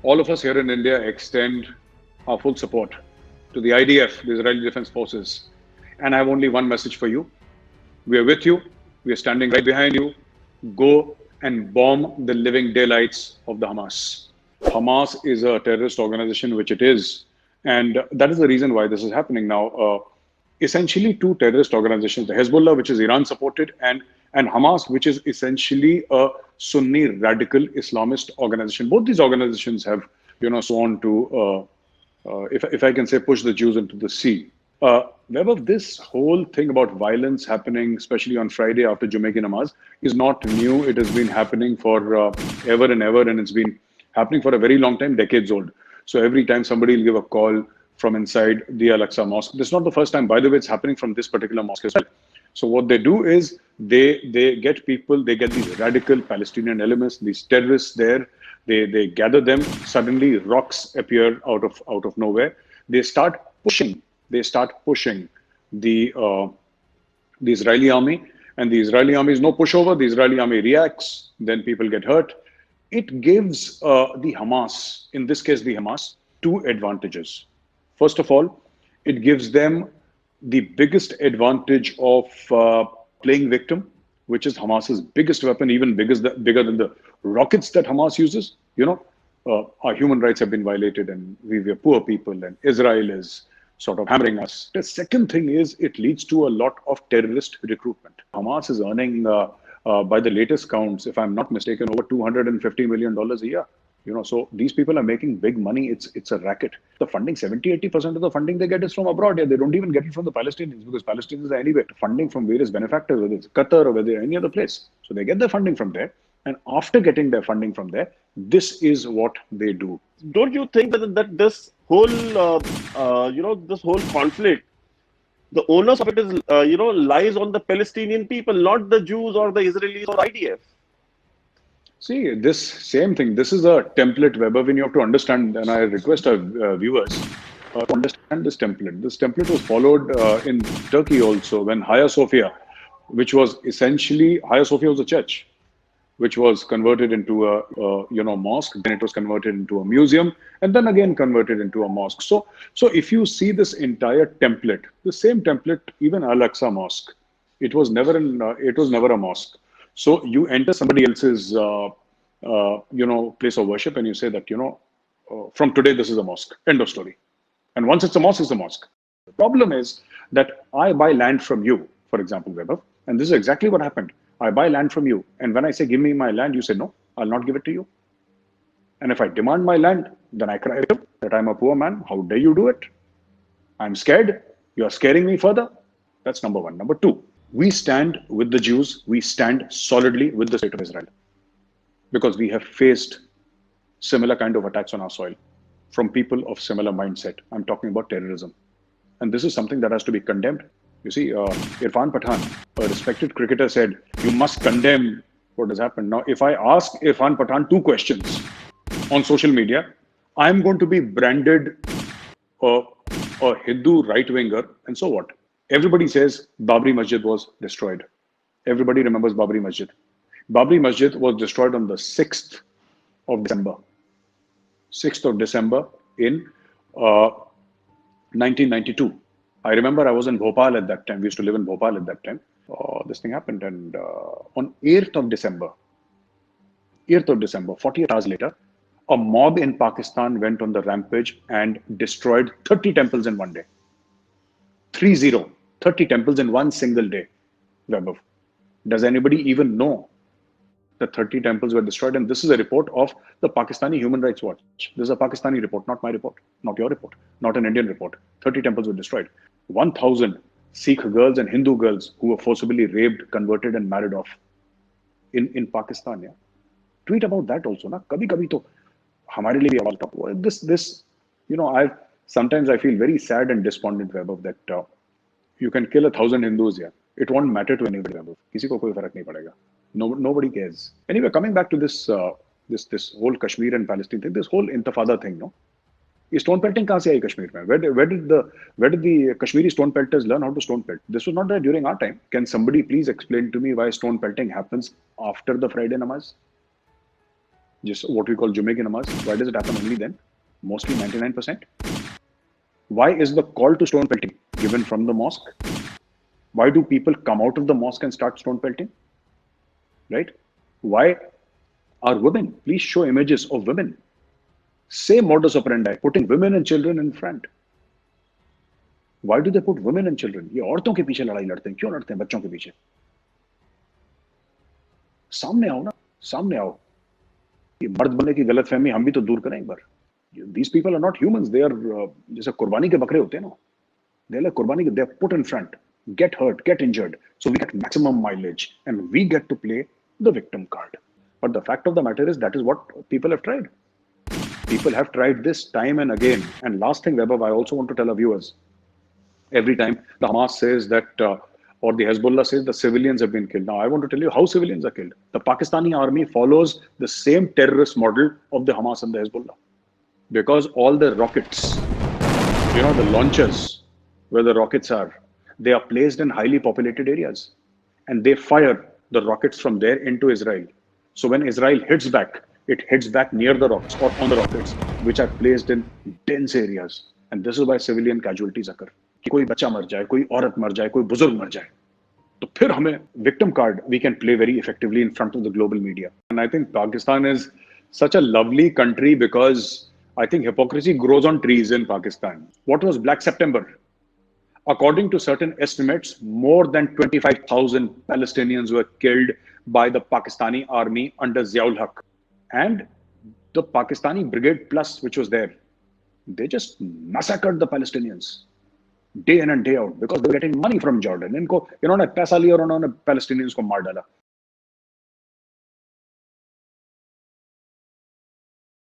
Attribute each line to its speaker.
Speaker 1: All of us here in India extend our full support to the IDF, the Israeli Defense Forces. And I have only one message for you. We are with you. We are standing right behind you. Go and bomb the living daylights of the Hamas. Hamas is a terrorist organization, which it is. And that is the reason why this is happening now. Essentially, two terrorist organizations, the Hezbollah, which is Iran supported, and Hamas, which is essentially a Sunni radical Islamist organization. Both these organizations have, sworn to, if I can say, push the Jews into the sea. Web of this whole thing about violence happening, especially on Friday after Jummah Namaz, is not new. It has been happening for ever and ever, and it's been happening for a very long time, decades old. So every time somebody will give a call from inside the Al-Aqsa Mosque, this is not the first time, by the way, it's happening from this particular mosque as well. So what they do is they get people, they get these radical Palestinian elements, these terrorists there, they gather them. Suddenly rocks appear out of nowhere. They start pushing the Israeli army, and the Israeli army is no pushover. The Israeli army reacts, then people get hurt. It gives the Hamas, in this case the Hamas, two advantages. First of all, it gives them the biggest advantage of playing victim, which is Hamas's biggest weapon, even bigger than the rockets that Hamas uses. Our human rights have been violated, and we are poor people, and Israel is sort of hammering us. The second thing is it leads to a lot of terrorist recruitment. Hamas is earning, by the latest counts, if I'm not mistaken, over $250 million a year. So these people are making big money. It's a racket. The funding, 70-80% of the funding they get is from abroad. Yeah, they don't even get it from the Palestinians, because Palestinians are anyway funding from various benefactors, whether it's Qatar or whether it's any other place. So they get their funding from there. And after getting their funding from there, this is what they do.
Speaker 2: Don't you think that this whole, this whole conflict, the onus of it is, lies on the Palestinian people, not the Jews or the Israelis or IDF?
Speaker 1: See, this same thing, this is a template, Weber, when you have to understand, and I request our viewers to understand this template. This template was followed in Turkey also, when Hagia Sophia, which was essentially, Hagia Sophia was a church, which was converted into a mosque, then it was converted into a museum, and then again converted into a mosque. So if you see this entire template, the same template, even Al-Aqsa Mosque, it was never a mosque. So you enter somebody else's, place of worship, and you say that, from today this is a mosque. End of story. And once it's a mosque, it's a mosque. The problem is that I buy land from you, for example, Weber, and this is exactly what happened. I buy land from you, and when I say give me my land, you say no, I'll not give it to you. And if I demand my land, then I cry that I'm a poor man. How dare you do it? I'm scared. You're scaring me further. That's number one. Number two, we stand with the Jews. We stand solidly with the state of Israel, because we have faced similar kind of attacks on our soil from people of similar mindset. I'm talking about terrorism. And this is something that has to be condemned. You see, Irfan Pathan, a respected cricketer, said, you must condemn what has happened. Now, if I ask Irfan Pathan two questions on social media, I'm going to be branded a Hindu right-winger, and so what? Everybody says Babri Masjid was destroyed. Everybody remembers Babri Masjid. Babri Masjid was destroyed on the 6th of December. 6th of December in 1992. I remember I was in Bhopal at that time. We used to live in Bhopal at that time. This thing happened, and on 8th of December, 48 hours later, a mob in Pakistan went on the rampage and destroyed 30 temples in one day. 30 temples in one single day. Weber. Does anybody even know that 30 temples were destroyed? And this is a report of the Pakistani Human Rights Watch. This is a Pakistani report, not my report, not your report, not an Indian report. 30 temples were destroyed. 1,000 Sikh girls and Hindu girls who were forcibly raped, converted, and married off in Pakistan. Yeah, tweet about that also. Na kabhi kabhi to hamare liye bhi awaaz uthao. This, sometimes I feel very sad and despondent, Weber, that you can kill 1,000 Hindus here. It won't matter to anybody, Weber. किसी को कोई फर्क नहीं पड़ेगा. Nobody cares. Anyway, coming back to this whole Kashmir and Palestine thing, this whole intifada thing, no? Stone pelting kahan se aayi Kashmir mein? Where did the Kashmiri stone pelters learn how to stone pelt? This was not there during our time. Can somebody please explain to me why stone pelting happens after the Friday namaz? just what we call Jumme ki namaz. Why does it happen only then? Mostly 99%. Why is the call to stone pelting given from the mosque? Why do people come out of the mosque and start stone pelting? Right? Why are women? Please show images of women. Same modus operandi, putting women and children in front. Why do they put women and children? ये औरतों के पीछे लड़ाई लड़ते हैं, क्यों लड़ते हैं बच्चों के पीछे? सामने आओ ना, सामने आओ. ये मर्द बनने की गलतफहमी हम भी तो दूर करें एक बार. These people are not humans. They are जैसे कुर्बानी के बकरे होते हैं ना. They're like कुर्बानी के. They're put in front, get hurt, get injured, so we get maximum mileage and we get to play the victim card. But the fact of the matter is that is what people have tried. People have tried this time and again. And last thing, Vaibhav, I also want to tell our viewers. Every time the Hamas says that, or the Hezbollah says the civilians have been killed. Now, I want to tell you how civilians are killed. The Pakistani army follows the same terrorist model of the Hamas and the Hezbollah. Because all the rockets, the launchers where the rockets are, they are placed in highly populated areas. And they fire the rockets from there into Israel. So when Israel hits back, it hits back near the rocks or on the rockets, which are placed in dense areas. And this is why civilian casualties occur. कि कोई बच्चा मर जाए, कोई औरत मर जाए, कोई बुजुर्ग मर जाए, तो फिर हमें victim card we can play very effectively in front of the global media. And I think Pakistan is such a lovely country because I think hypocrisy grows on trees in Pakistan. What was Black September? According to certain estimates, more than 25,000 Palestinians were killed by the Pakistani army under Ziaul Haq. And the Pakistani Brigade Plus, which was there, they just massacred the Palestinians day in and day out because they were getting money from Jordan. इनको इन्होंने पैसा लिया और उन्होंने Palestinians को मार डाला.